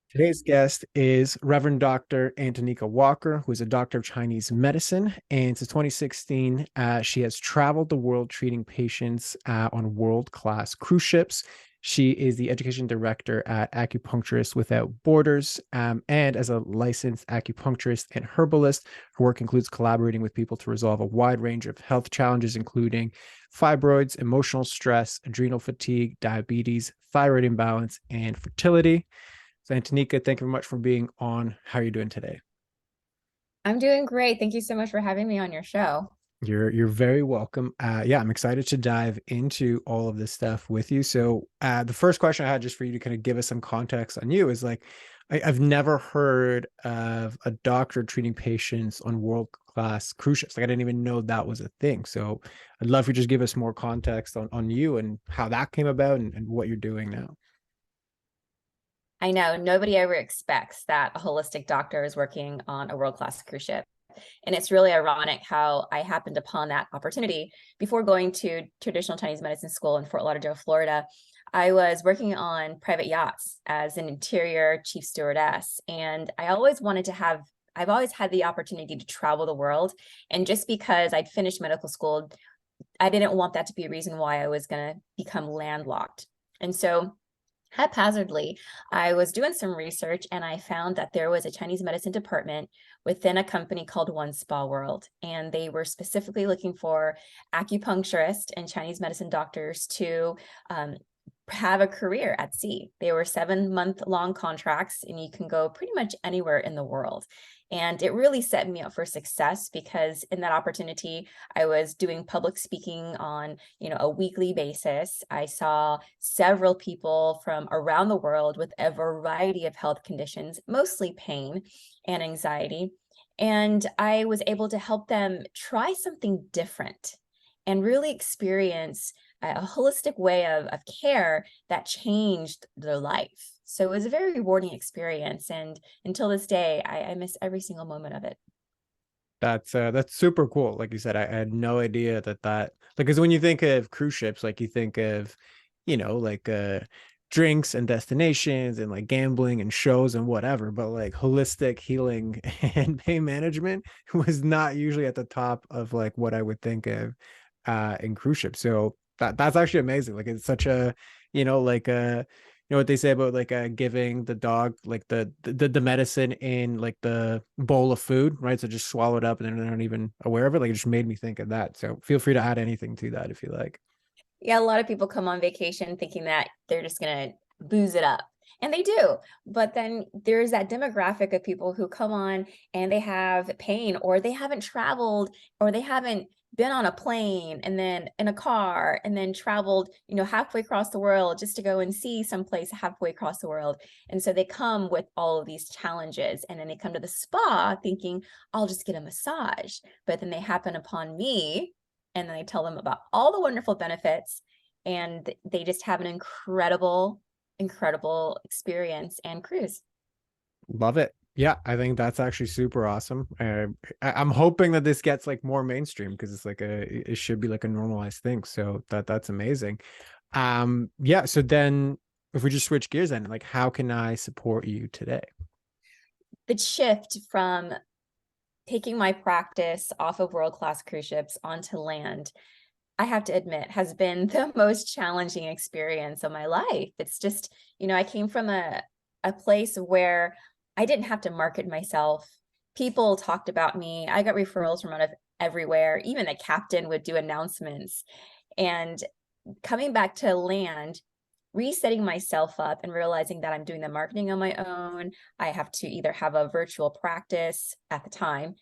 Today's guest is Reverend Dr. Antonika Walker, who is a doctor of Chinese medicine. And since 2016, she has traveled the world treating patients on world-class cruise ships. She is the education director at Acupuncturists Without Borders. And as a licensed acupuncturist and herbalist, her work includes collaborating with people to resolve a wide range of health challenges, including fibroids, emotional stress, adrenal fatigue, diabetes, thyroid imbalance, and fertility. So, Antonika, thank you very much for being on. How are you doing today? I'm doing great. Thank you so much for having me on your show. You're very welcome. Yeah, I'm excited to dive into all of this stuff with you. So, the first question I had just for you to kind of give us some context on you is like, I've never heard of a doctor treating patients on world-class cruise ships. Like, I didn't even know that was a thing. So, I'd love if you just give us more context on you and how that came about and what you're doing now. I know nobody ever expects that a holistic doctor is working on a world-class cruise ship. And it's really ironic how I happened upon that opportunity before going to traditional Chinese medicine school in Fort Lauderdale, Florida. I was working on private yachts as an interior chief stewardess, and I've always had the opportunity to travel the world. And just because I'd finished medical school, I didn't want that to be a reason why I was going to become landlocked. And so haphazardly, I was doing some research and I found that there was a Chinese medicine department within a company called One Spa World. And they were specifically looking for acupuncturists and Chinese medicine doctors to have a career at sea. They were 7-month long contracts, and you can go pretty much anywhere in the world. And it really set me up for success because in that opportunity, I was doing public speaking on, a weekly basis. I saw several people from around the world with a variety of health conditions, mostly pain and anxiety. And I was able to help them try something different and really experience a holistic way of care that changed their life. So it was a very rewarding experience. And until this day, I miss every single moment of it. That's super cool. Like you said, I had no idea that because when you think of cruise ships, like you think of, like drinks and destinations and like gambling and shows and whatever, but like holistic healing and pain management was not usually at the top of like what I would think of in cruise ships. So that's actually amazing. Like it's such a, like what they say about like giving the dog like the medicine in like the bowl of food, right? So just swallow it up and they're not even aware of it. Like it just made me think of that. So feel free to add anything to that if you like. Yeah, a lot of people come on vacation thinking that they're just going to booze it up. And they do. But then there's that demographic of people who come on and they have pain, or they haven't traveled, or they haven't been on a plane and then in a car and then traveled, halfway across the world just to go and see someplace halfway across the world. And so they come with all of these challenges, and then they come to the spa thinking, I'll just get a massage. But then they happen upon me, and then I tell them about all the wonderful benefits, and they just have an incredible experience and cruise. Love it. Yeah, I think that's actually super awesome. I'm hoping that this gets like more mainstream because it's like it should be like a normalized thing. So that's amazing. Yeah. So then if we just switch gears then, like how can I support you today? The shift from taking my practice off of world-class cruise ships onto land, I have to admit, has been the most challenging experience of my life. It's just, I came from a place where I didn't have to market myself. People talked about me. I got referrals from out of everywhere. Even the captain would do announcements. And coming back to land, resetting myself up and realizing that I'm doing the marketing on my own. I have to either have a virtual practice at the time,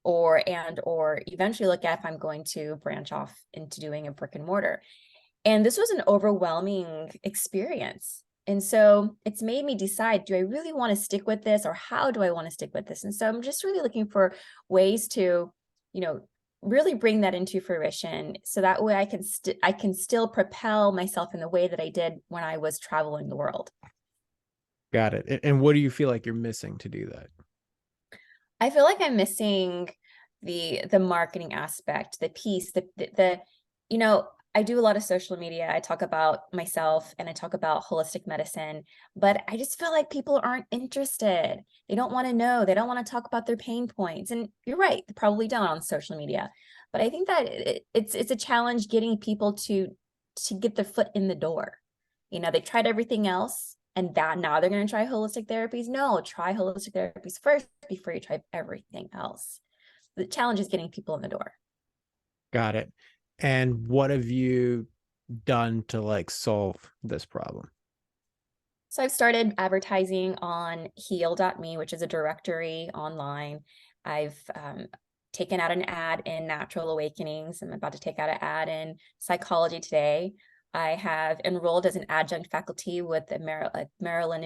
or eventually look at if I'm going to branch off into doing a brick and mortar. And this was an overwhelming experience. And so it's made me decide, do I really want to stick with this, or how do I want to stick with this? And so I'm just really looking for ways to, you know, really bring that into fruition, so that way I can still propel myself in the way that I did when I was traveling the world. Got it. And what do you feel like you're missing to do that? I feel like I'm missing the marketing aspect, the piece, the I do a lot of social media. I talk about myself and I talk about holistic medicine, but I just feel like people aren't interested. They don't want to know. They don't want to talk about their pain points. And you're right, they probably don't on social media. But I think that it's a challenge getting people to get their foot in the door. You know, they tried everything else and that now they're going to try holistic therapies. No, try holistic therapies first before you try everything else. The challenge is getting people in the door. Got it. And what have you done to like solve this problem? So I've started advertising on heal.me, which is a directory online. I've taken out an ad in Natural Awakenings. I'm about to take out an ad in Psychology Today. I have enrolled as an adjunct faculty with the Maryland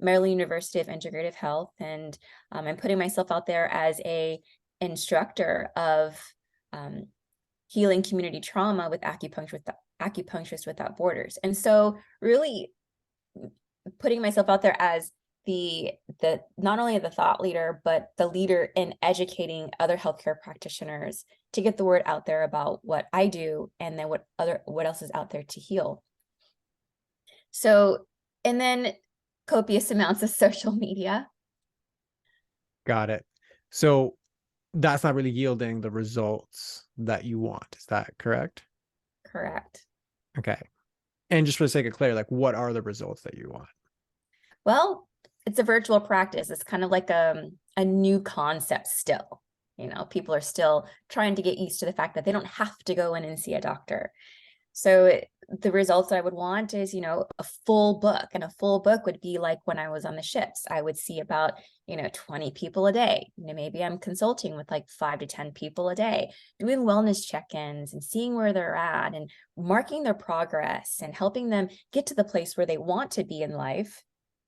University of Integrative Health, and I'm putting myself out there as a instructor of healing community trauma with Acupuncturists Without Borders. And so really putting myself out there as the not only the thought leader, but the leader in educating other healthcare practitioners to get the word out there about what I do and then what else is out there to heal. So, and then copious amounts of social media. Got it. So that's not really yielding the results that you want. Is that correct? Correct. Okay. And just for the sake of clarity, like what are the results that you want? Well, it's a virtual practice. It's kind of like a new concept still. You know, people are still trying to get used to the fact that they don't have to go in and see a doctor. So the results that I would want is, you know, a full book, and a full book would be like when I was on the ships, I would see about, you know, 20 people a day. You know, maybe I'm consulting with like 5 to 10 people a day, doing wellness check-ins and seeing where they're at and marking their progress and helping them get to the place where they want to be in life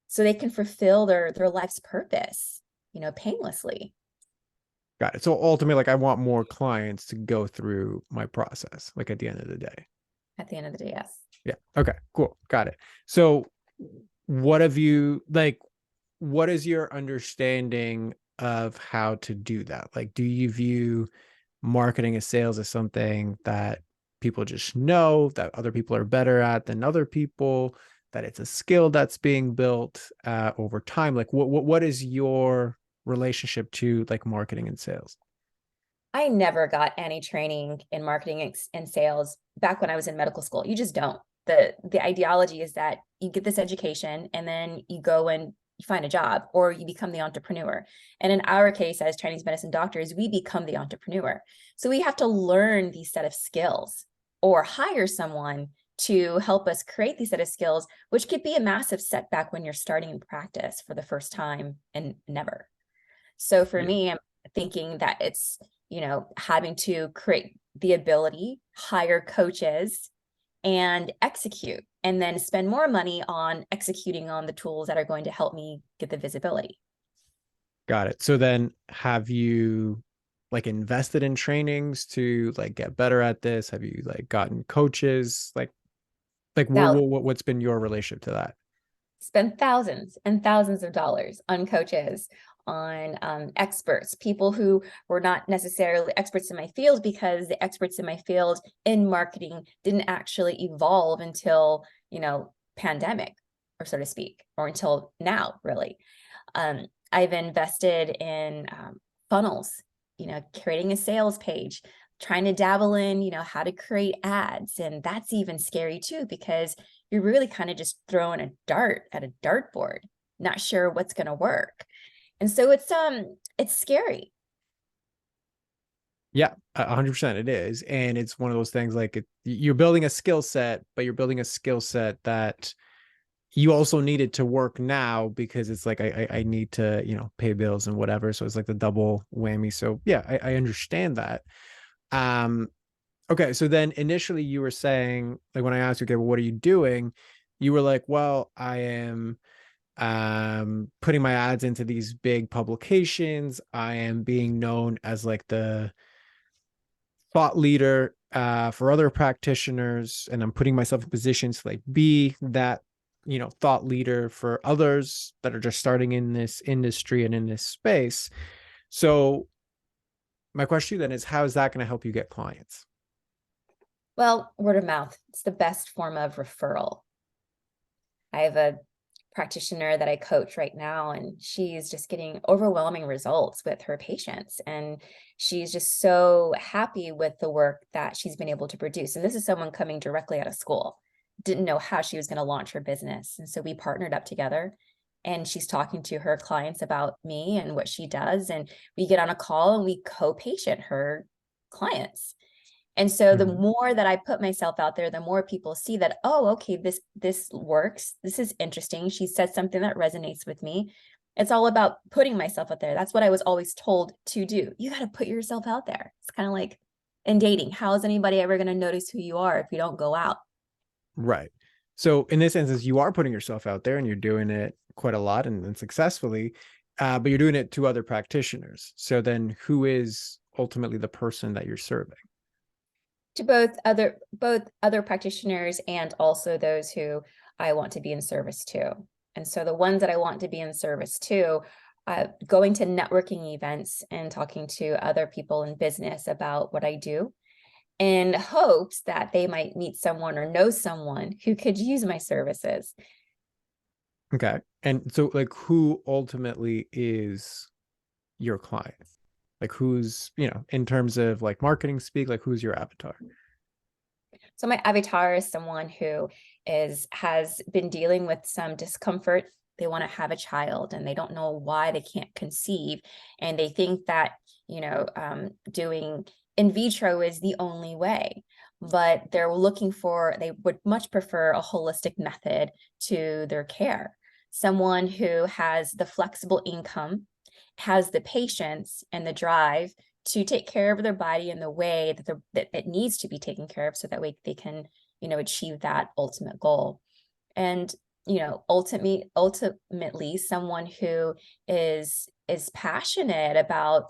so they can fulfill their life's purpose, you know, painlessly. Got it. So ultimately, like I want more clients to go through my process, like at the end of the day. At the end of the day, yes. Yeah. Okay, cool. Got it. So what have you like, what is your understanding of how to do that? Like, do you view marketing and sales as something that people just know that other people are better at than other people, that it's a skill that's being built over time? Like what is your relationship to like marketing and sales? I never got any training in marketing and sales back when I was in medical school. You just don't. The ideology is that you get this education and then you go and you find a job or you become the entrepreneur. And in our case, as Chinese medicine doctors, we become the entrepreneur. So we have to learn these set of skills or hire someone to help us create these set of skills, which could be a massive setback when you're starting in practice for the first time and never. So for Yeah. me, I'm thinking that it's, you know, having to create the ability, hire coaches, and execute, and then spend more money on executing on the tools that are going to help me get the visibility. Got it. So then have you like invested in trainings to like get better at this? Have you like gotten coaches? Like Now, what's been your relationship to that? spend thousands and thousands of dollars on coaches, on experts, people who were not necessarily experts in my field because the experts in my field in marketing didn't actually evolve until, you know, pandemic, or so to speak, or until now, really. I've invested in funnels, you know, creating a sales page, trying to dabble in, you know, how to create ads. And that's even scary too, because you're really kind of just throwing a dart at a dartboard, not sure what's going to work. And so it's scary. Yeah, 100% it is. And it's one of those things like you're building a skill set, but you're building a skill set that you also needed to work now because it's like I need to, you know, pay bills and whatever. So it's like the double whammy. So yeah, I understand that. Um, okay, so then initially you were saying, like when I asked you, okay, well, what are you doing? You were like, well, I am putting my ads into these big publications. I am being known as like the thought leader for other practitioners, and I'm putting myself in positions to like be that, you know, thought leader for others that are just starting in this industry and in this space. So my question then is, how is that going to help you get clients? Well, word of mouth, it's the best form of referral. I have a practitioner that I coach right now, and she's just getting overwhelming results with her patients. And she's just so happy with the work that she's been able to produce. And this is someone coming directly out of school, didn't know how she was going to launch her business. And so we partnered up together. And she's talking to her clients about me and what she does. And we get on a call and we co-patient her clients. And so the Mhm. more that I put myself out there, the more people see that, oh, okay, this works. This is interesting. She said something that resonates with me. It's all about putting myself out there. That's what I was always told to do. You got to put yourself out there. It's kind of like in dating. How is anybody ever going to notice who you are if you don't go out? Right. So in this instance, you are putting yourself out there and you're doing it quite a lot and successfully, but you're doing it to other practitioners. So then who is ultimately the person that you're serving? To both other practitioners and also those who I want to be in service to. And so the ones that I want to be in service to, going to networking events and talking to other people in business about what I do in hopes that they might meet someone or know someone who could use my services. Okay. And so like who ultimately is your client? Like who's, in terms of like marketing speak, like who's your avatar? So my avatar is someone who has been dealing with some discomfort. They want to have a child and they don't know why they can't conceive, and they think that doing in vitro is the only way. But they would much prefer a holistic method to their care. Someone who has the flexible income, has the patience and the drive to take care of their body in the way that it needs to be taken care of, so that way they can achieve that ultimate goal. And ultimately someone who is passionate about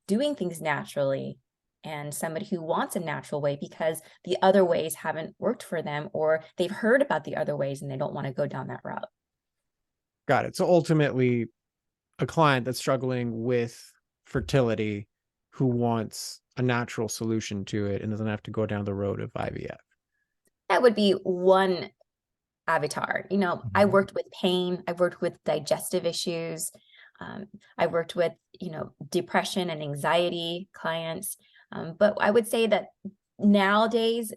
doing things naturally, and somebody who wants a natural way because the other ways haven't worked for them, or they've heard about the other ways and they don't want to go down that route. Got it. So ultimately a client that's struggling with fertility who wants a natural solution to it and doesn't have to go down the road of IVF. That would be one avatar. I Mhm. worked with pain, I worked with digestive issues, I worked with, depression and anxiety clients. But I would say that nowadays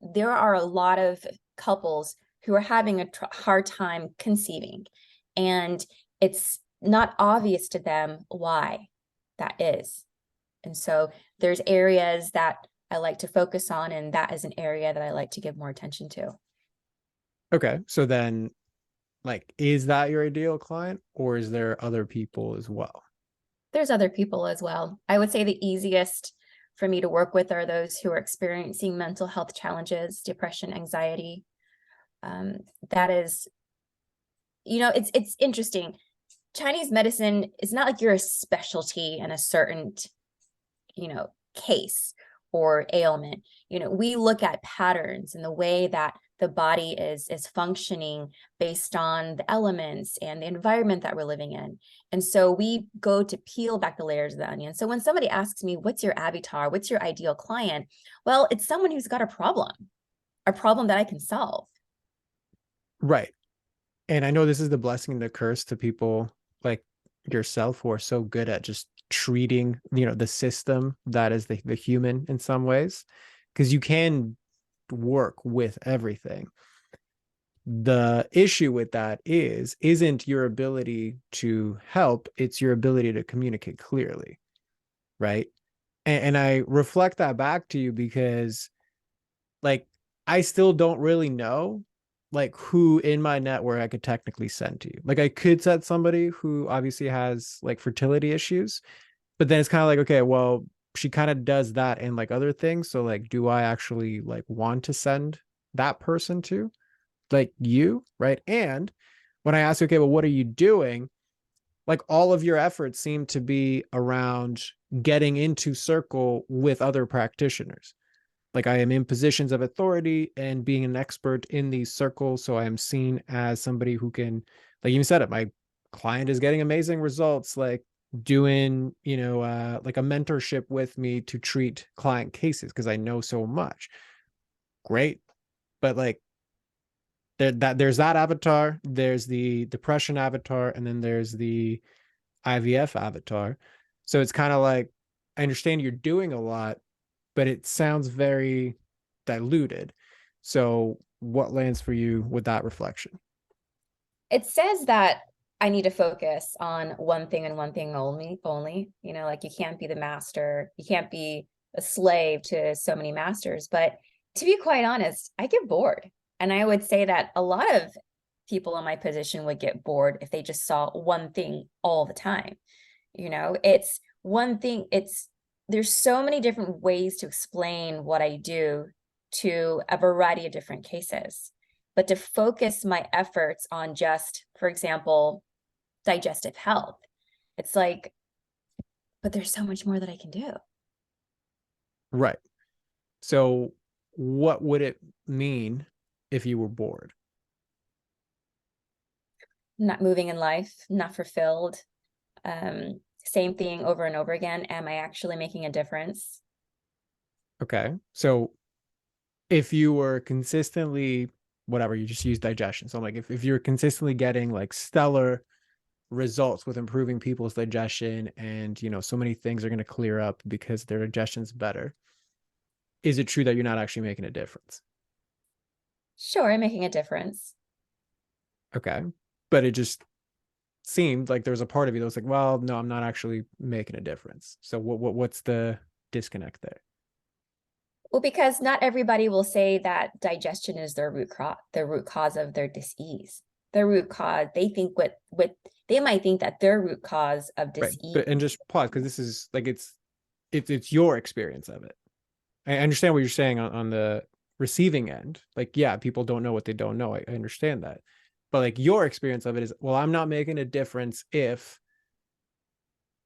there are a lot of couples who are having a hard time conceiving, and it's not obvious to them why that is. And so there's areas that I like to focus on, and that is an area that I like to give more attention to. Okay. So then, like, is that your ideal client or is there other people as well? There's other people as well. I would say the easiest for me to work with are those who are experiencing mental health challenges, depression, anxiety. That is, it's interesting. Chinese medicine is not like you're a specialty in a certain, case or ailment. We look at patterns and the way that the body is functioning based on the elements and the environment that we're living in. And so we go to peel back the layers of the onion. So when somebody asks me, what's your avatar? What's your ideal client? Well, it's someone who's got a problem that I can solve. Right. And I know this is the blessing and the curse to people like yourself who are so good at just treating, the system that is the human in some ways, because you can work with everything. The issue with that isn't your ability to help, it's your ability to communicate clearly, right? And I reflect that back to you because like I still don't really know like who in my network I could technically send to you. Like I could send somebody who obviously has like fertility issues, but then it's kind of like, okay, well, she kind of does that and like other things. So like, do I actually like want to send that person to like you? Right. And when I ask, okay, well, what are you doing? Like all of your efforts seem to be around getting into circle with other practitioners. Like I am in positions of authority and being an expert in these circles. So I am seen as somebody who can, like you said it, my client is getting amazing results, like doing, like a mentorship with me to treat client cases because I know so much. great. But like there's that avatar, there's the depression avatar, and then there's the IVF avatar. So it's kind of like, I understand you're doing a lot, but it sounds very diluted. So what lands for you with that reflection? It says that I need to focus on one thing and one thing only, like you can't be the master, you can't be a slave to so many masters. But to be quite honest, I get bored. And I would say that a lot of people in my position would get bored if they just saw one thing all the time. It's one thing, there's so many different ways to explain what I do to a variety of different cases. But to focus my efforts on just, for example, digestive health, it's like, but there's so much more that I can do. Right. So what would it mean if you were bored? Not moving in life, not fulfilled. Same thing over and over again. Am I actually making a difference? Okay. So if you were consistently, whatever, you just use digestion. So I'm like, if you're consistently getting like stellar results with improving people's digestion, and so many things are going to clear up because their digestion's better, is it true that you're not actually making a difference? Sure, I'm making a difference. Okay. But it just seemed like there was a part of you that was like, well, no, I'm not actually making a difference. So what's the disconnect there? Well, because not everybody will say that digestion is their root cause of their disease. Their root cause, they think what they might think that their root cause of Right. disease. But and just pause, because this is like, it's your experience of it. I understand what you're saying on the receiving end. Like, yeah, people don't know what they don't know. I understand that. But like your experience of it is, well, I'm not making a difference if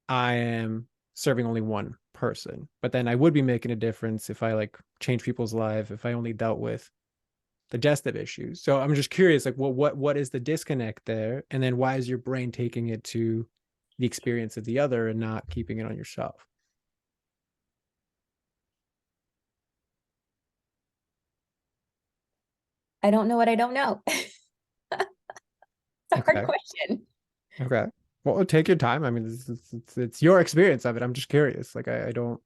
I am serving only one person. But then I would be making a difference if I like change people's life, if I only dealt with digestive issues. So I'm just curious, like, what is the disconnect there? And then why is your brain taking it to the experience of the other and not keeping it on yourself? I don't know what I don't know. It's a hard Okay. question. Okay. Well, take your time. I mean, it's your experience of it. I'm just curious. Like, I don't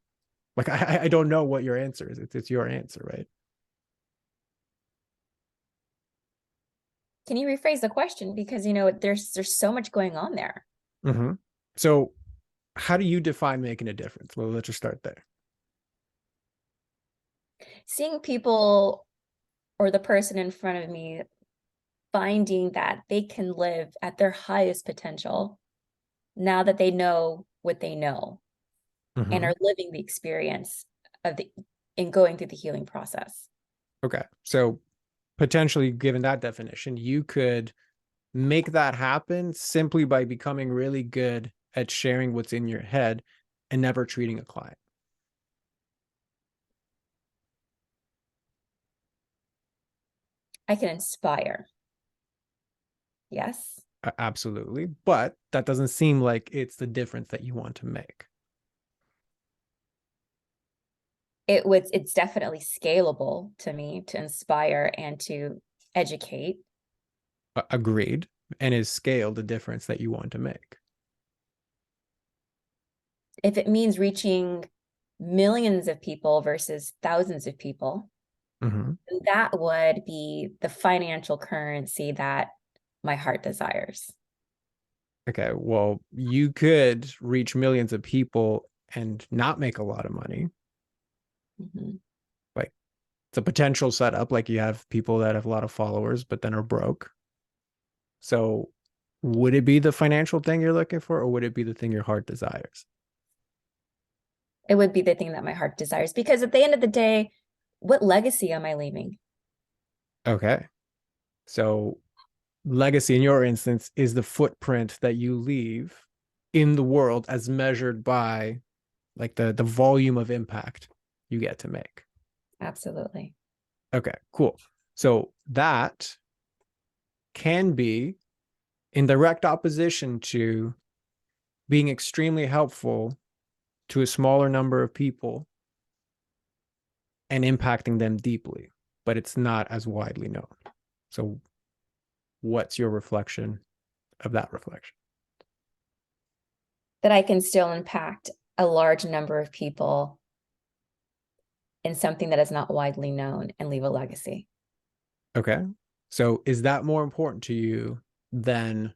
like I don't know what your answer is. It's your answer, right? Can you rephrase the question? Because there's so much going on there. Mm-hmm. So, how do you define making a difference? Well, let's just start there. Seeing people or the person in front of me finding that they can live at their highest potential now that they know what they know and Mm-hmm. are living the experience of the in going through the healing process. Okay. So, potentially, given that definition, you could make that happen simply by becoming really good at sharing what's in your head and never treating a client. I can inspire. Yes. Absolutely. But that doesn't seem like it's the difference that you want to make. It's definitely scalable to me to inspire and to educate. Agreed. And is scale the difference that you want to make? If it means reaching millions of people versus thousands of people, Mm-hmm. that would be the financial currency that my heart desires. Okay. Well, you could reach millions of people and not make a lot of money. Mhm. Like, it's a potential setup. Like, you have people that have a lot of followers, but then are broke. So, would it be the financial thing you're looking for, or would it be the thing your heart desires? It would be the thing that my heart desires because at the end of the day, what legacy am I leaving? Okay. So, legacy in your instance is the footprint that you leave in the world as measured by like the volume of impact you get to make. Absolutely. Okay, cool. So that can be in direct opposition to being extremely helpful to a smaller number of people and impacting them deeply. but it's not as widely known. So what's your reflection of that reflection? That I can still impact a large number of people in something that is not widely known and leave a legacy. Okay. So is that more important to you than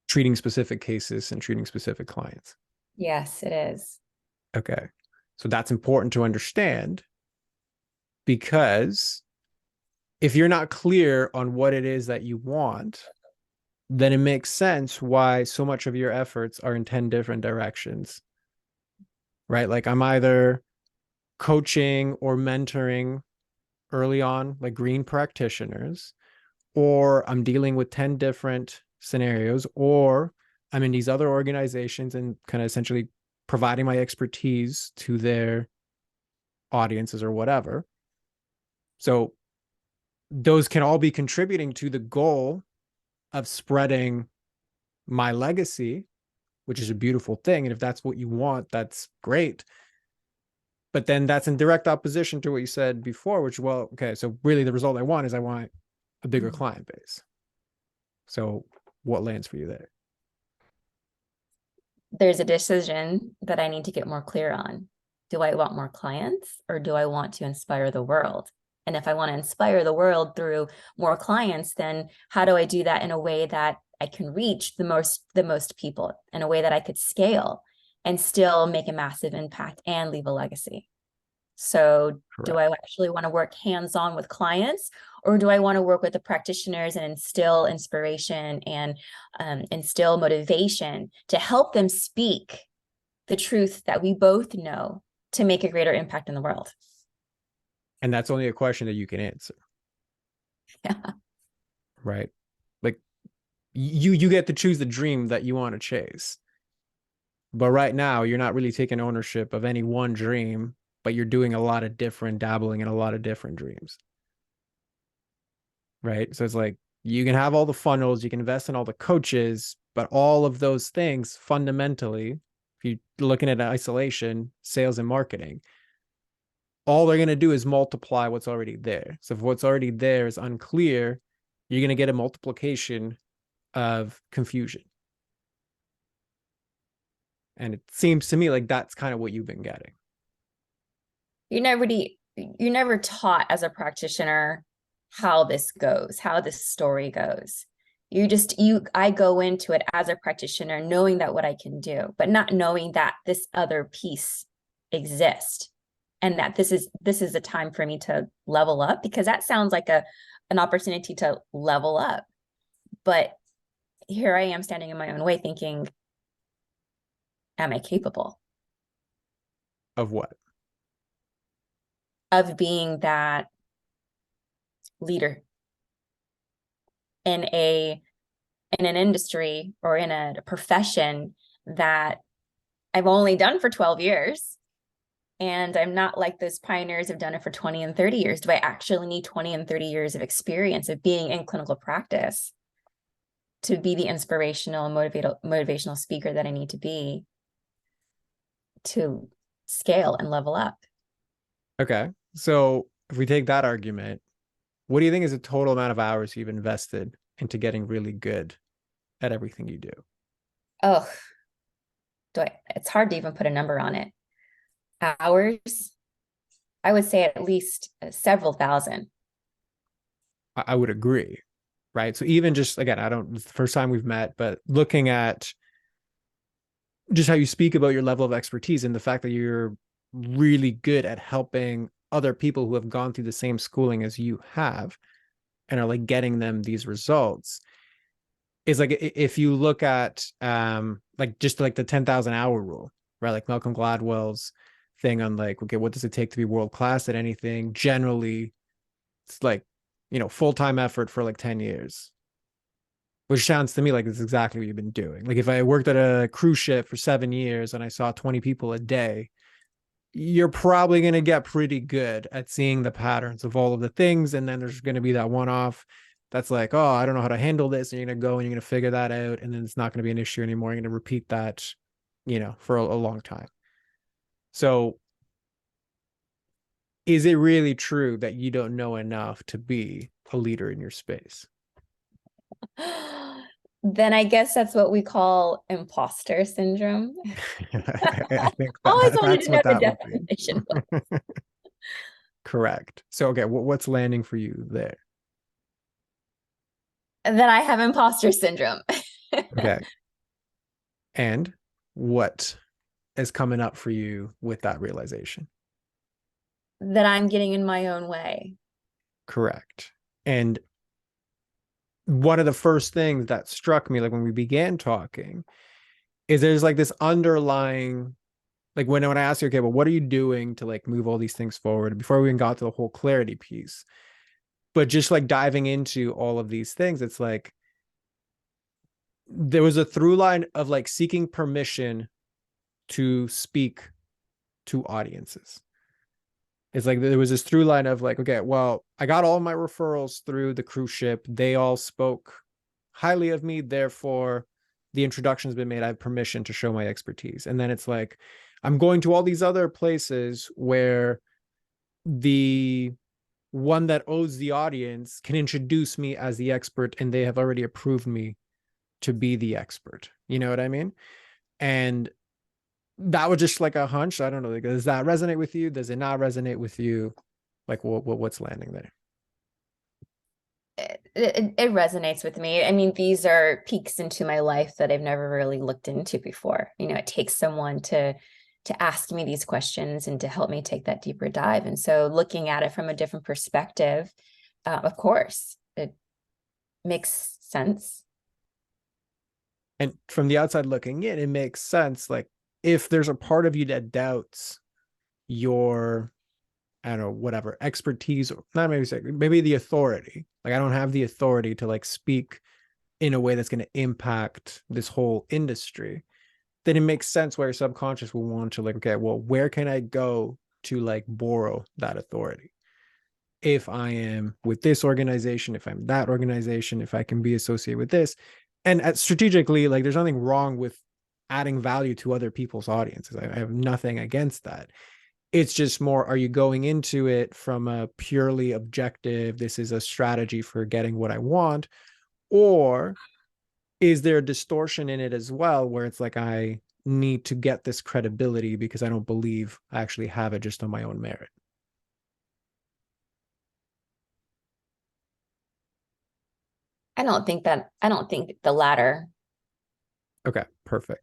treating specific cases and treating specific clients? Yes, it is. Okay. So that's important to understand, because if you're not clear on what it is that you want, then it makes sense why so much of your efforts are in 10 different directions, right? Like I'm either coaching or mentoring early on, like green practitioners, or I'm dealing with 10 different scenarios, or I'm in these other organizations and kind of essentially providing my expertise to their audiences or whatever. So those can all be contributing to the goal of spreading my legacy, which is a beautiful thing. And if that's what you want, that's great. But then that's in direct opposition to what you said before, which, well, okay, so really the result I want is I want a bigger client base. So what lands for you there? There's a decision that I need to get more clear on. Do I want more clients, or do I want to inspire the world? And if I want to inspire the world through more clients, then how do I do that in a way that I can reach the most people, in a way that I could scale and still make a massive impact and leave a legacy? So do Correct. I actually want to work hands-on with clients, or do I want to work with the practitioners and instill inspiration and instill motivation to help them speak the truth that we both know to make a greater impact in the world? And that's only a question that you can answer, Yeah. right? Like you get to choose the dream that you want to chase. But right now, you're not really taking ownership of any one dream, but you're doing a lot of different dabbling in a lot of different dreams, right? So it's like you can have all the funnels, you can invest in all the coaches, but all of those things fundamentally, if you're looking at isolation, sales and marketing, all they're going to do is multiply what's already there. So if what's already there is unclear, you're going to get a multiplication of confusion. And it seems to me like that's kind of what you've been getting. You're never taught as a practitioner how this goes, how this story goes. I go into it as a practitioner knowing that what I can do, but not knowing that this other piece exists, and that this is a time for me to level up, because that sounds like an opportunity to level up. But here I am standing in my own way thinking, am I capable Of what? of being that leader in a in an industry or in a profession that I've only done for 12 years, and I'm not like those pioneers who've done it for 20 and 30 years. Do I actually need 20 and 30 years of experience of being in clinical practice to be the inspirational, motivational speaker that I need to be to scale and level up? Okay. So if we take that argument, what do you think is the total amount of hours you've invested into getting really good at everything you do? Oh, it's hard to even put a number on it. Hours, I would say at least several thousand. I would agree, right? So even just again, I don't, it's the first time we've met, but looking at just how you speak about your level of expertise and the fact that you're really good at helping other people who have gone through the same schooling as you have and are like getting them these results, is like if you look at like just like the 10,000 hour rule, right? Like Malcolm Gladwell's thing on like, okay, what does it take to be world class at anything? Generally, it's like, full-time effort for like 10 years, which sounds to me like it's exactly what you've been doing. Like if I worked at a cruise ship for 7 years and I saw 20 people a day, you're probably going to get pretty good at seeing the patterns of all of the things. And then there's going to be that one off that's like, oh, I don't know how to handle this. And you're going to go and you're going to figure that out. And then it's not going to be an issue anymore. You're going to repeat that, for a long time. So is it really true that you don't know enough to be a leader in your space? Then I guess that's what we call imposter syndrome. I think that, Always wanted that's to know what the that would be. definition. Correct. So, okay, what's landing for you there? That I have imposter syndrome. Okay. And what is coming up for you with that realization? That I'm getting in my own way. Correct. And one of the first things that struck me, like when we began talking, is there's like this underlying, like when I asked you, okay, well, what are you doing to like move all these things forward before we even got to the whole clarity piece? But just like diving into all of these things, it's like there was a through line of like seeking permission to speak to audiences. It's like there was this through line of like, okay, well, I got all my referrals through the cruise ship. They all spoke highly of me. Therefore, the introduction's been made. I have permission to show my expertise. And then it's like, I'm going to all these other places where the one that owes the audience can introduce me as the expert and they have already approved me to be the expert. You know what I mean? And that was just like a hunch. I don't know. Like, does that resonate with you? Does it not resonate with you? Like what's landing there? It resonates with me. I mean, these are peeks into my life that I've never really looked into before. You know, it takes someone to ask me these questions and to help me take that deeper dive. And so looking at it from a different perspective, of course, it makes sense. And from the outside looking in, it makes sense. Like if there's a part of you that doubts your, I don't know, whatever expertise, or not maybe say, maybe the authority. Like I don't have the authority to like speak in a way that's going to impact this whole industry. Then it makes sense why your subconscious will want to like, okay, well, where can I go to like borrow that authority? If I am with this organization, if I'm that organization, if I can be associated with this. And strategically, like there's nothing wrong with adding value to other people's audiences. I have nothing against that. It's just more, are you going into it from a purely objective, this is a strategy for getting what I want? Or is there a distortion in it as well, where it's like, I need to get this credibility because I don't believe I actually have it just on my own merit? I don't think the latter. Okay, perfect.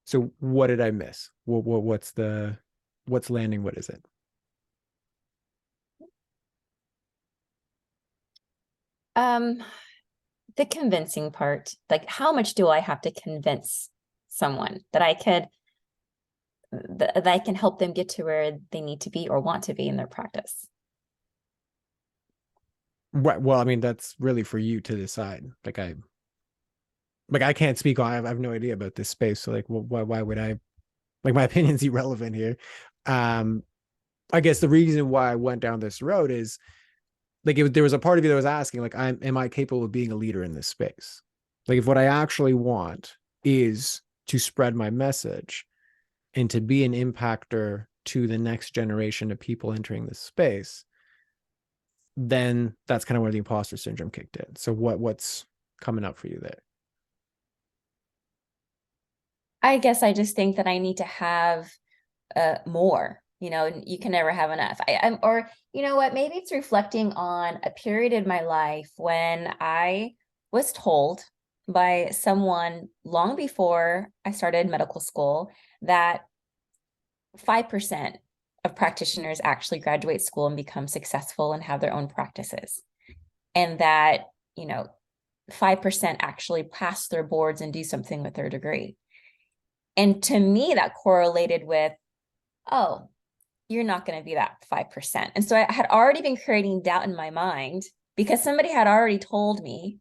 So what did I miss? What's landing? What is it? Um, the convincing part, like how much do I have to convince someone that I can help them get to where they need to be or want to be in their practice? Right. Well, I mean, that's really for you to decide. Like I can't speak on. I have no idea about this space. So like, why would I? Like my opinion's irrelevant here. Um, I guess the reason why I went down this road is like there was a part of you that was asking, like, am I capable of being a leader in this space? Like, if what I actually want is to spread my message and to be an impactor to the next generation of people entering this space, then that's kind of where the imposter syndrome kicked in. So what's coming up for you there? I guess I just think that I need to have more. You know, you can never have enough. I'm, or you know what? Maybe it's reflecting on a period in my life when I was told by someone long before I started medical school that 5% of practitioners actually graduate school and become successful and have their own practices. And that, you know, 5% actually pass their boards and do something with their degree. And to me, that correlated with, oh, you're not going to be that 5%. And so I had already been creating doubt in my mind because somebody had already told me.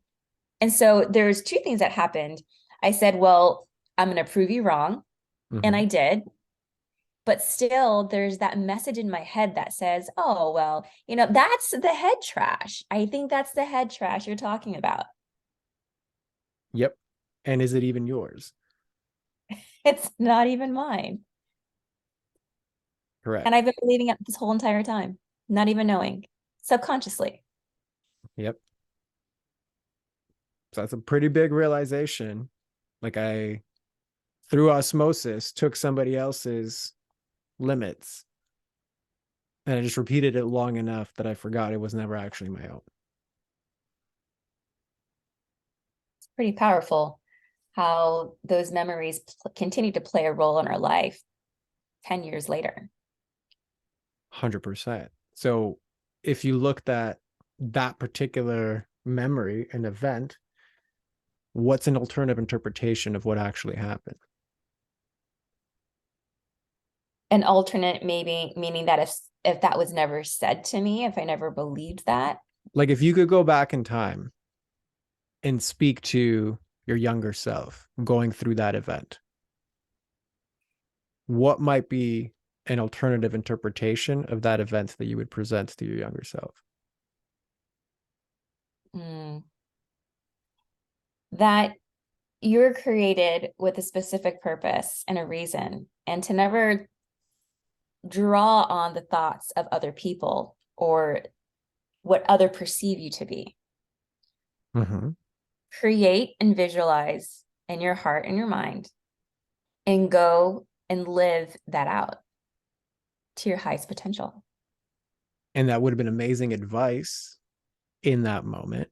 And so there's two things that happened. I said, well, I'm going to prove you wrong. And Mm-hmm. I did. But still, there's that message in my head that says, oh, well, you know, that's the head trash. I think that's the head trash you're talking about. Yep. And is it even yours? It's not even mine. Correct. And I've been believing it this whole entire time, not even knowing, subconsciously. Yep. So that's a pretty big realization. Like I, through osmosis, took somebody else's limits and I just repeated it long enough that I forgot it was never actually my own. It's pretty powerful how those memories continue to play a role in our life 10 years later. 100%. So if you looked at that particular memory and event, what's an alternative interpretation of what actually happened? An alternate maybe meaning that if that was never said to me, if I never believed that. Like if you could go back in time and speak to your younger self going through that event, what might be an alternative interpretation of that event that you would present to your younger self? Mm. That you're created with a specific purpose and a reason, and to never draw on the thoughts of other people or what other perceive you to be. Mm-hmm. Create and visualize in your heart and your mind and go and live that out to your highest potential. And that would have been amazing advice in that moment.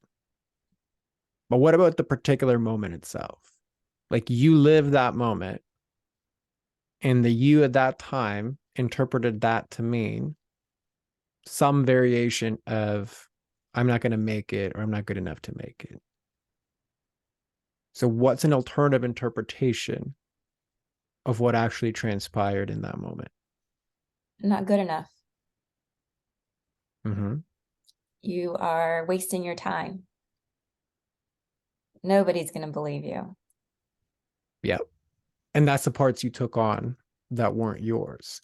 But what about the particular moment itself? Like you live that moment, and the you at that time interpreted that to mean some variation of, I'm not going to make it, or I'm not good enough to make it. So, what's an alternative interpretation of what actually transpired in that moment? Not good enough. Mm-hmm. You are wasting your time. Nobody's going to believe you. Yeah. And that's the parts you took on that weren't yours.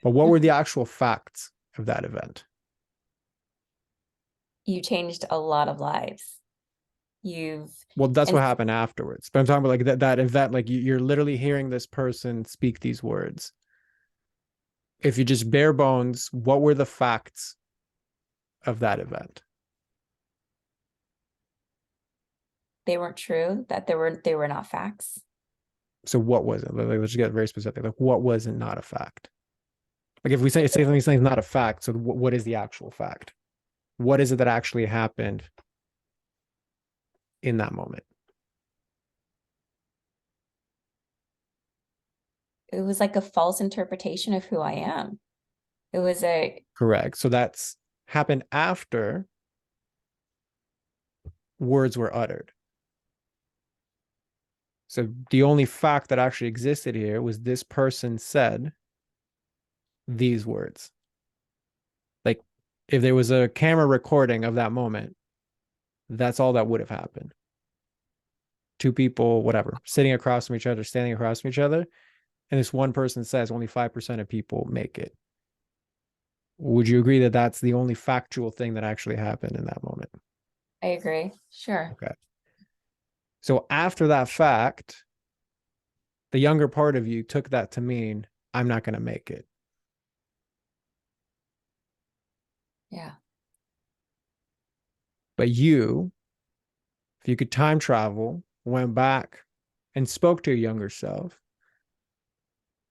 But what were the actual facts of that event? You changed a lot of lives. You've, Well, that's and what happened afterwards. But I'm talking about like that event, like you're literally hearing this person speak these words. If you just bare bones, what were the facts of that event? they weren't true, that they were not facts. So what was it? Like, let's get very specific. Like what was it not a fact? Like if we say something's not a fact, so what is the actual fact? What is it that actually happened in that moment? It was like a false interpretation of who I am. It was a Correct. So that's happened after words were uttered. So the only fact that actually existed here was this person said these words. Like if there was a camera recording of that moment, that's all that would have happened. Two people, whatever, sitting across from each other, standing across from each other, and this one person says only 5% of people make it. Would you agree that that's the only factual thing that actually happened in that moment? I agree. Sure. Okay. So after that fact, the younger part of you took that to mean I'm not going to make it. Yeah. But you, if you could time travel, went back and spoke to your younger self,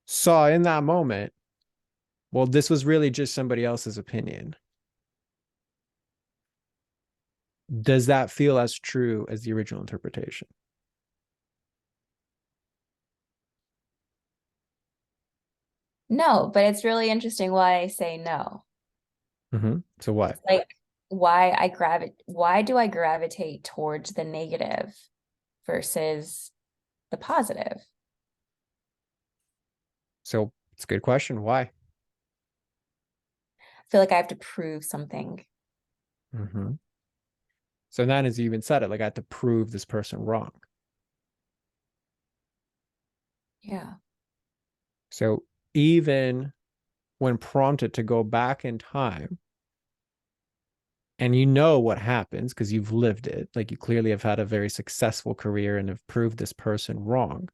saw in that moment, well, this was really just somebody else's opinion. Does that feel as true as the original interpretation? No, but it's really interesting why I say no. Mm-hmm. So what? It's like why do I gravitate towards the negative versus the positive? So it's a good question. Why? I feel like I have to prove something. Mm-hmm. So then, as you even said it, like I had to prove this person wrong. Yeah. So even when prompted to go back in time, and you know what happens because you've lived it, like you clearly have had a very successful career and have proved this person wrong.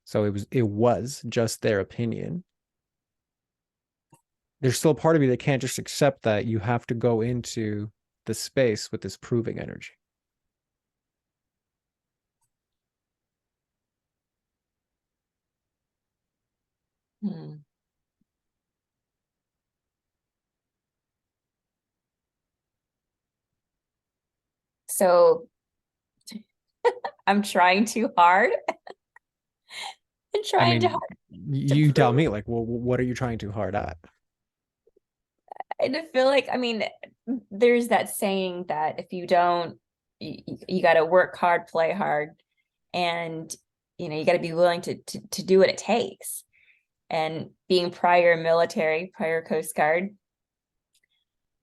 So it was just their opinion. there's still a part of you that can't just accept that. You have to go into the space with this proving energy. Hmm. So I'm trying too hard and I trying too mean, hard to you tell prove. me, like, well, what are you trying too hard at? And I feel like, I mean, there's that saying that if you don't, you got to work hard, play hard, and you got to be willing to do what it takes. And being prior military, prior Coast Guard,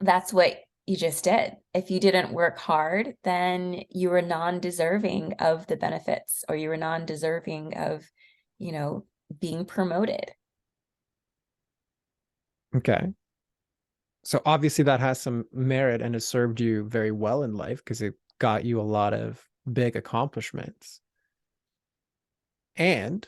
that's what you just did. If you didn't work hard, then you were non-deserving of the benefits, or you were non-deserving of, you know, being promoted. Okay. So obviously that has some merit and has served you very well in life because it got you a lot of big accomplishments. And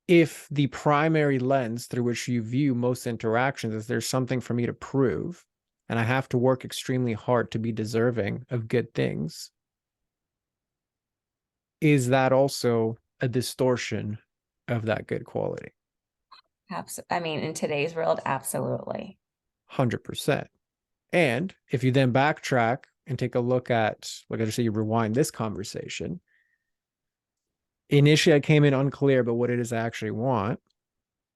if the primary lens through which you view most interactions is there's something for me to prove, and I have to work extremely hard to be deserving of good things, is that also a distortion of that good quality? I mean, in today's world, absolutely. 100%. And if you then backtrack and take a look at, like I just say, you rewind this conversation, initially I came in unclear about what it is I actually want.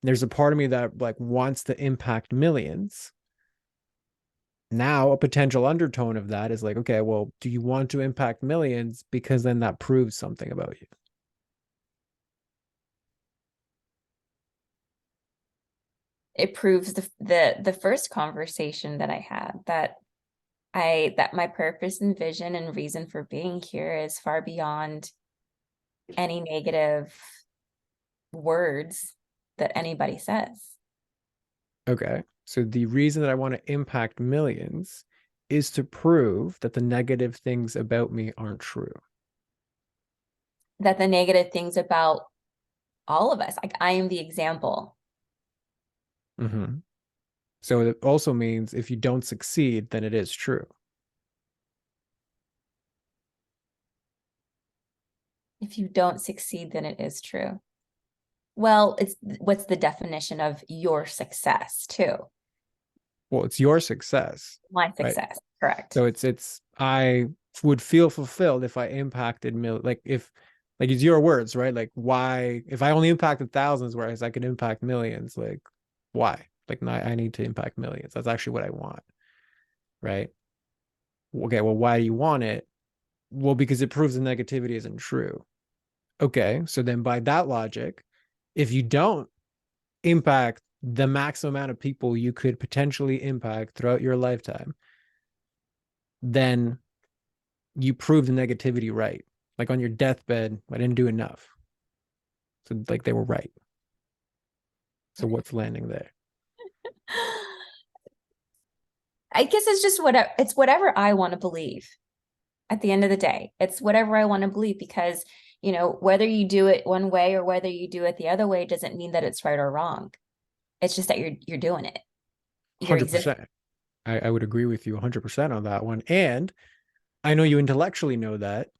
There's a part of me that like wants to impact millions. Now a potential undertone of that is like, okay, well, do you want to impact millions? Because then that proves something about you. It proves the first conversation that I had, that my purpose and vision and reason for being here is far beyond any negative words that anybody says. Okay. So the reason that I want to impact millions is to prove that the negative things about me aren't true. That the negative things about all of us, like I am the example. Mm-hmm. So it also means if you don't succeed, then it is true. If you don't succeed, then it is true. Well, it's what's the definition of your success too? Well, it's your success, My right? success, correct. So it's I would feel fulfilled if I impacted like if like it's your words, right? Like why if I only impacted thousands, whereas I could impact millions, like why? Like I need to impact millions. That's actually what I want, right? Okay, well, why do you want it? Well, because it proves the negativity isn't true. Okay, so then by that logic, if you don't impact the maximum amount of people you could potentially impact throughout your lifetime, then you prove the negativity right. Like on your deathbed, I didn't do enough. So like they were right. So what's landing there? I guess it's just whatever I want to believe. At the end of the day, it's whatever I want to believe, because whether you do it one way or whether you do it the other way doesn't mean that it's right or wrong. It's just that you're doing it. You're existing. 100%. I would agree with you 100% on that one. And I know you intellectually know that,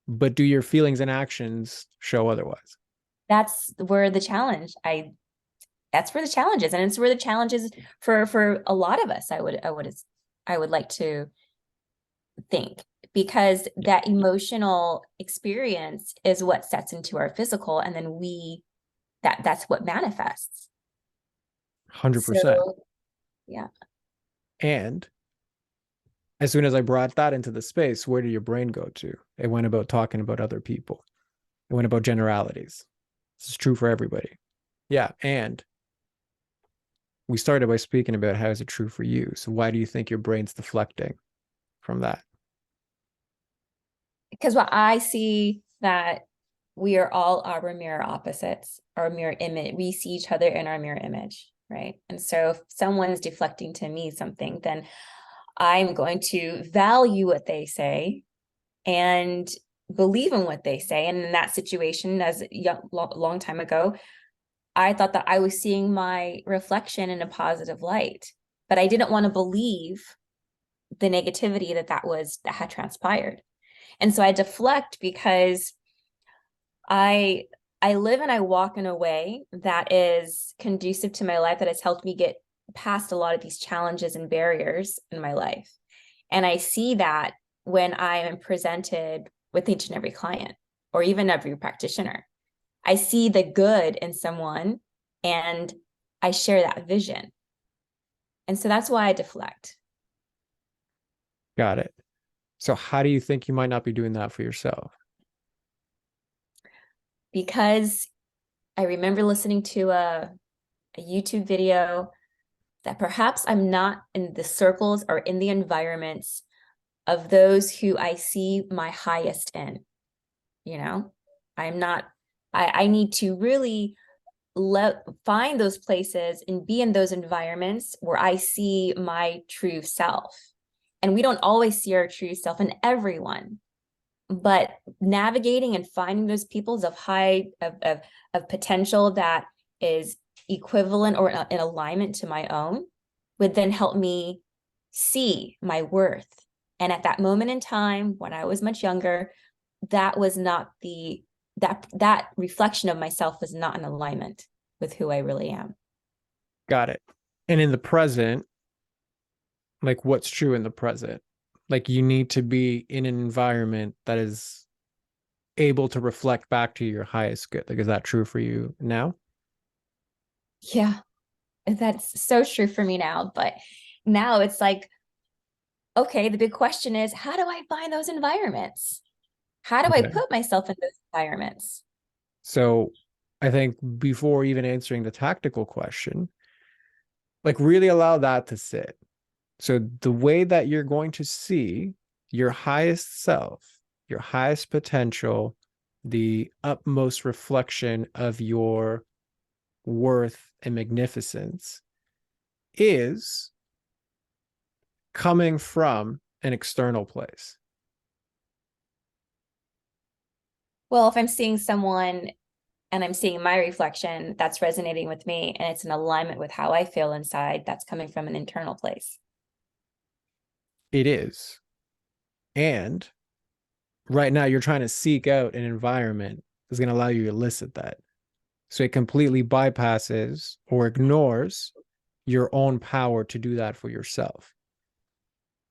but do your feelings and actions show otherwise? That's where the challenge I that's where the challenge is. And it's where the challenge is for a lot of us, I would like to think, because Yeah, that emotional experience is what sets into our physical, and then that's what manifests. 100%. So yeah. And as soon as I brought that into the space, where did your brain go to? It went about talking about other people. It went about generalities. This is true for everybody. Yeah. And we started by speaking about how is it true for you. So why do you think your brain's deflecting from that? Because what I see, that we are all our mirror opposites, our mirror image. We see each other in our mirror image, right? And so if someone's deflecting to me something, then I'm going to value what they say and believe in what they say. And in that situation, as a long time ago, I thought that I was seeing my reflection in a positive light, but I didn't want to believe the negativity that had transpired. And so I deflect because I I live and I walk in a way that is conducive to my life, that has helped me get past a lot of these challenges and barriers in my life. And I see that when I am presented with each and every client or even every practitioner. I see the good in someone and I share that vision. And so that's why I deflect. Got it. So how do you think you might not be doing that for yourself? Because I remember listening to a YouTube video that perhaps I'm not in the circles or in the environments of those who I see my highest in. You know, I'm not, I need to really find those places and be in those environments where I see my true self. And we don't always see our true self in everyone, but navigating and finding those peoples of of potential that is equivalent or in alignment to my own would then help me see my worth. And at that moment in time, when I was much younger, that was not that reflection of myself was not in alignment with who I really am. Got it. And in the present, like what's true in the present? Like you need to be in an environment that is able to reflect back to your highest good. Like, is that true for you now? Yeah, that's so true for me now. But now it's like, okay, the big question is, how do I find those environments? How do I Okay. put myself in those environments? So I think before even answering the tactical question, like really allow that to sit. So the way that you're going to see your highest self, your highest potential, the utmost reflection of your worth and magnificence is coming from an external place. Well, if I'm seeing someone and I'm seeing my reflection that's resonating with me and it's in alignment with how I feel inside, that's coming from an internal place. It is. And right now, you're trying to seek out an environment that's going to allow you to elicit that. So it completely bypasses or ignores your own power to do that for yourself.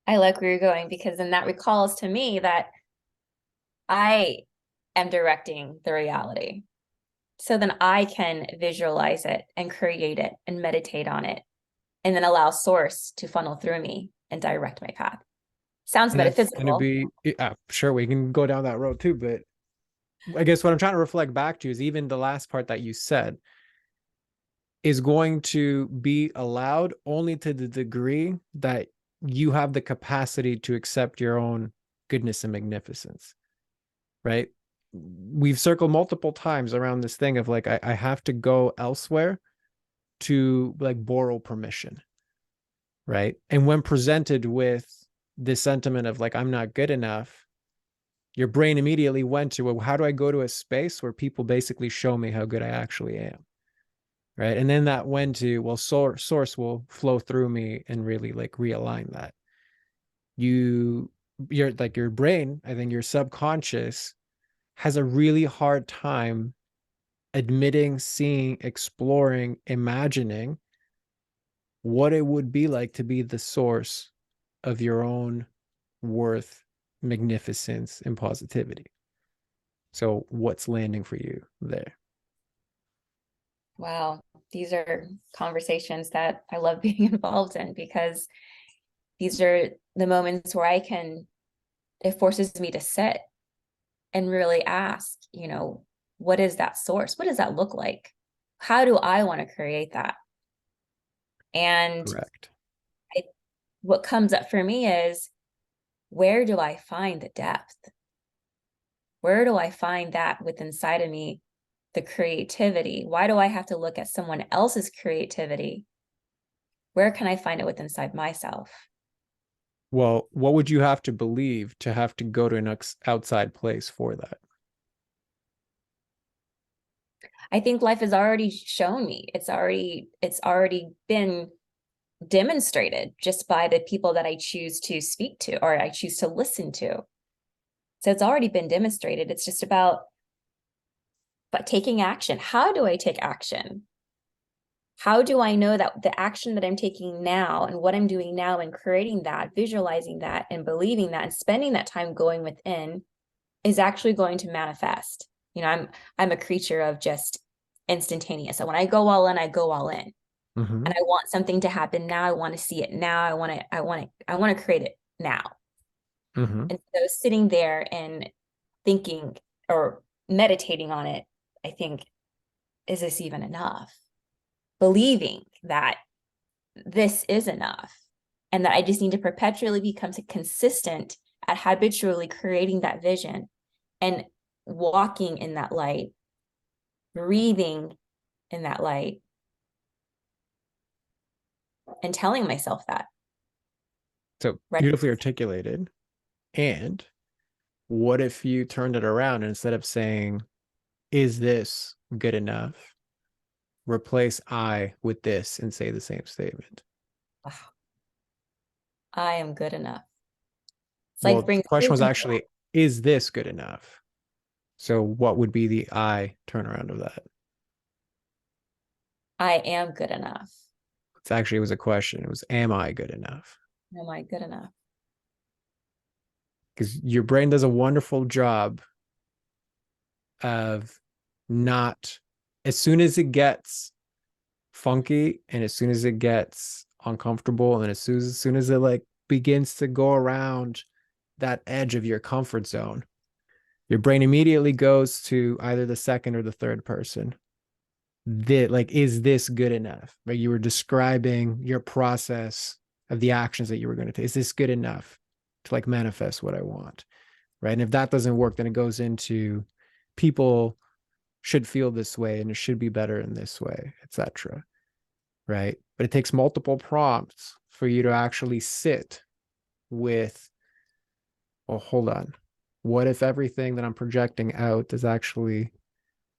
I like where you're going because then that recalls to me that I am directing the reality. So then I can visualize it and create it and meditate on it and then allow source to funnel through me and direct my path. Sounds And that's going to metaphysical. be, sure, we can go down that road too. But I guess what I'm trying to reflect back to is even the last part that you said is going to be allowed only to the degree that you have the capacity to accept your own goodness and magnificence, right? We've circled multiple times around this thing of like, I have to go elsewhere to like borrow permission, right? And when presented with this sentiment of like, I'm not good enough, your brain immediately went to, well, how do I go to a space where people basically show me how good I actually am? Right. And then that went to, well, source will flow through me and really like realign that. You, you're like your brain, I think your subconscious has a really hard time admitting, seeing, exploring, imagining what it would be like to be the source of your own worth, magnificence, and positivity. So, what's landing for you there? Wow. These are conversations that I love being involved in because these are the moments where it forces me to sit and really ask, what is that source? What does that look like? How do I want to create that? And Correct. I, what comes up for me is, where do I find the depth? Where do I find that within inside of me, the creativity? Why do I have to look at someone else's creativity? Where can I find it within inside myself? Well, what would you have to believe to have to go to an outside place for that? I think life has already shown me. It's already been demonstrated just by the people that I choose to speak to or I choose to listen to. So it's already been demonstrated. It's just about but taking action. How do I take action? How do I know that the action that I'm taking now and what I'm doing now and creating that, visualizing that and believing that and spending that time going within is actually going to manifest? You know, I'm a creature of just instantaneous. So when I go all in, I go all in. Mm-hmm. And I want something to happen now. I want to see it now. I want to create it now. Mm-hmm. And so sitting there and thinking or meditating on it, I think, is this even enough? Believing that this is enough and that I just need to perpetually become consistent at habitually creating that vision and walking in that light, breathing in that light, and telling myself that, So right? beautifully articulated. And what if you turned it around and instead of saying, is this good enough? Replace I with this and say the same statement. Wow, I am good enough. It's like Well, the bring question was wisdom. actually, is this good enough? So what would be the I turnaround of that? I am good enough. It's actually, it was a question. It was, am I good enough? Am I good enough? Because your brain does a wonderful job of not, as soon as it gets funky and as soon as it ges uncomfortable and as soon as it like begins to go around that edge of your comfort zone, your brain immediately goes to either the second or the third person. Like, is this good enough? Right? You were describing your process of the actions that you were going to take. Is this good enough to like manifest what I want? Right. And if that doesn't work, then it goes into people should feel this way and it should be better in this way, etc. Right. But it takes multiple prompts for you to actually sit with, oh, hold on. What if everything that I'm projecting out is actually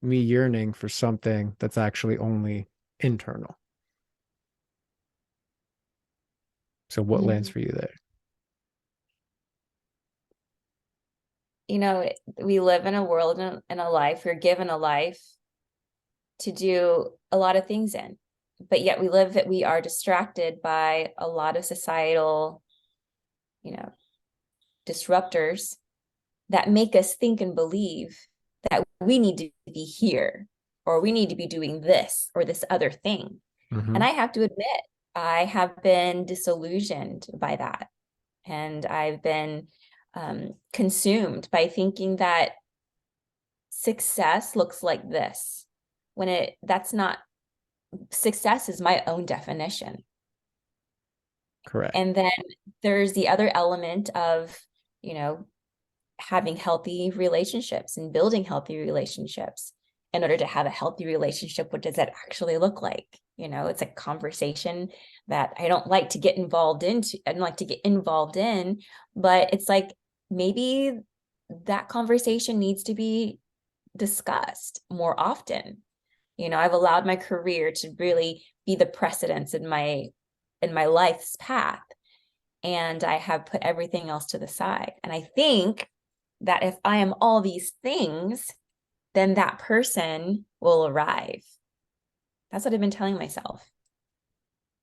me yearning for something that's actually only internal? So what lands Mhm. for you there? You know, we live in a world in a life, we're given a life to do a lot of things in, but yet we are distracted by a lot of societal, you know, disruptors that make us think and believe that we need to be here or we need to be doing this or this other thing. Mm-hmm. And I have to admit, I have been disillusioned by that. And I've been consumed by thinking that success looks like this when that's not. Success is my own definition. Correct. And then there's the other element of, you know, having healthy relationships and building healthy relationships. In order to have a healthy relationship, what does that actually look like? You know, it's a conversation that I don't like to get involved into. I don't like to get involved in, but it's like maybe that conversation needs to be discussed more often. You know, I've allowed my career to really be the precedence in my life's path, and I have put everything else to the side. And I think that if I am all these things, then that person will arrive. That's what I've been telling myself.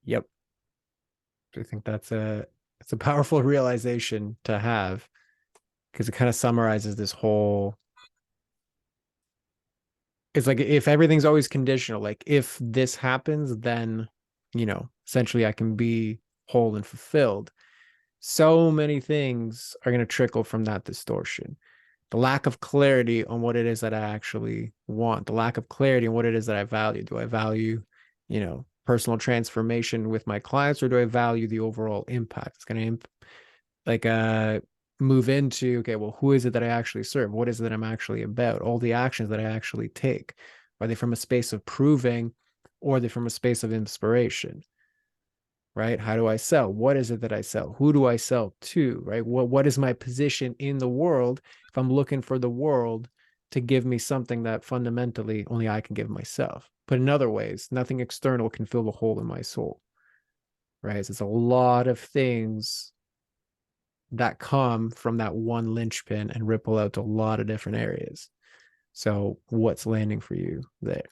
Yep. I think that's a it's a powerful realization to have because it kind of summarizes this whole. It's like if everything's always conditional, like if this happens, then essentially I can be whole and fulfilled. So many things are going to trickle from that distortion. The lack of clarity on what it is that I actually want, the lack of clarity on what it is that I value. Do I value, personal transformation with my clients, or do I value the overall impact? It's going to like move into, okay, well, who is it that I actually serve? What is it that I'm actually about? All the actions that I actually take, are they from a space of proving, or are they from a space of inspiration? Right? How do I sell? What is it that I sell? Who do I sell to? Right? What is my position in the world if I'm looking for the world to give me something that fundamentally only I can give myself. But in other ways, nothing external can fill the hole in my soul, right? It's a lot of things that come from that one linchpin and ripple out to a lot of different areas. So, what's landing for you there?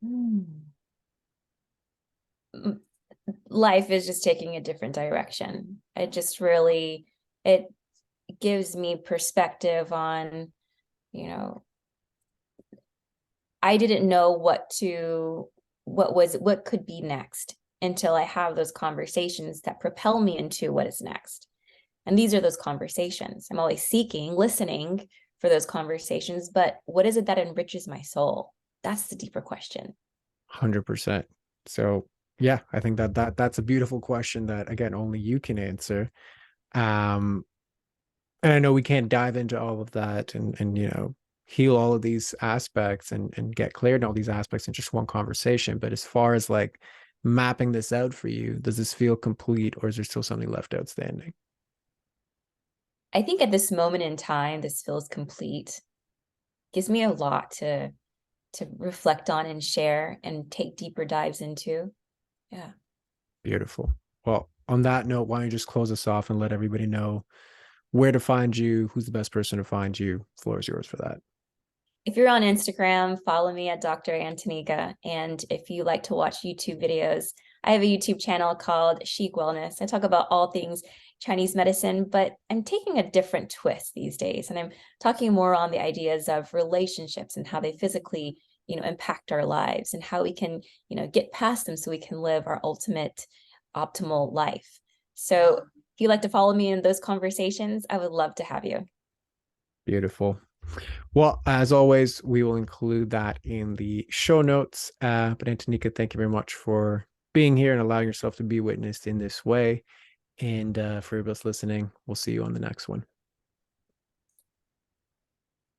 Mm. Life is just taking a different direction. It just really, it gives me perspective on, you know, I didn't know what could be next until I have those conversations that propel me into what is next. And these are those conversations. I'm always seeking, listening for those conversations, but what is it that enriches my soul? That's the deeper question. 100%. So, yeah, I think that's a beautiful question that again only you can answer. Um, and I know we can't dive into all of that and heal all of these aspects and get clear in all these aspects in just one conversation. But as far as like mapping this out for you, does this feel complete or is there still something left outstanding? I think at this moment in time, this feels complete. Gives me a lot to reflect on and share and take deeper dives into. Yeah. Beautiful. Well, on that note, why don't you just close us off and let everybody know where to find you, who's the best person to find you? Floor is yours for that. If you're on Instagram, follow me at Dr. Antonika. And if you like to watch YouTube videos, I have a YouTube channel called Chic Wellness. I talk about all things Chinese medicine, but I'm taking a different twist these days. And I'm talking more on the ideas of relationships and how they physically, impact our lives and how we can, get past them so we can live our ultimate optimal life. So if you'd like to follow me in those conversations, I would love to have you. Beautiful. Well, as always, we will include that in the show notes. But Antonika, thank you very much for being here and allowing yourself to be witnessed in this way. And for everybody else listening, we'll see you on the next one.